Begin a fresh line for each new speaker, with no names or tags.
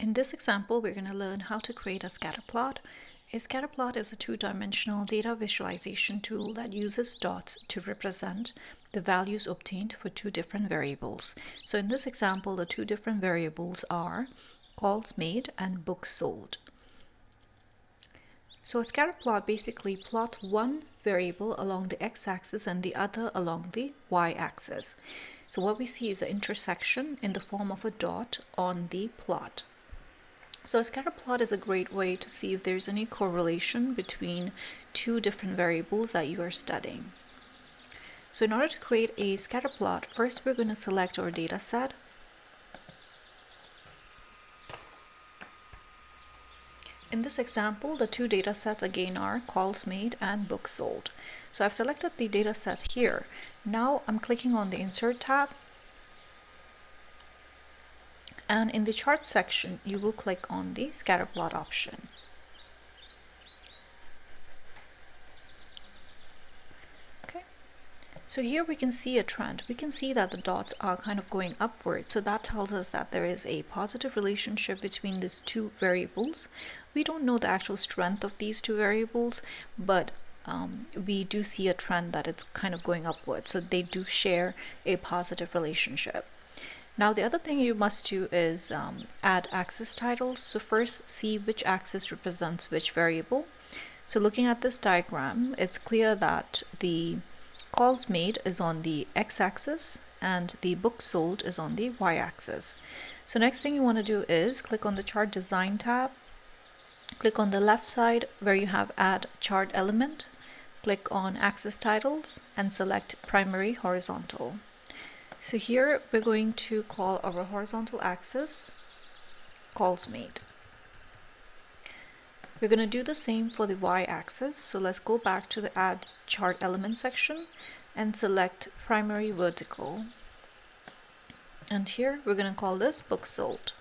In this example, we're going to learn how to create a scatter plot. A scatter plot is a two-dimensional data visualization tool that uses dots to represent the values obtained for two different variables. So in this example, the two different variables are calls made and books sold. So a scatter plot basically plots one variable along the x-axis and the other along the y-axis. So what we see is an intersection in the form of a dot on the plot. So a scatter plot is a great way to see if there's any correlation between two different variables that you are studying. So in order to create a scatter plot, first we're going to select our data set. In this example, the two data sets again are calls made and books sold. So I've selected the data set here. Now I'm clicking on the Insert tab. And in the chart section, you will click on the scatter plot option. Okay. So here we can see a trend. We can see that the dots are kind of going upwards. So that tells us that there is a positive relationship between these two variables. We don't know the actual strength of these two variables, but we do see a trend that it's kind of going upwards. So they do share a positive relationship. Now the other thing you must do is add axis titles. So first see which axis represents which variable. So looking at this diagram, it's clear that the calls made is on the x-axis and the books sold is on the y-axis. So next thing you want to do is click on the chart design tab. Click on the left side where you have add chart element. Click on axis titles and select primary horizontal. So here we're going to call our horizontal axis calls made. We're going to do the same for the y-axis. So let's go back to the add chart element section and select primary vertical. And here we're going to call this books sold.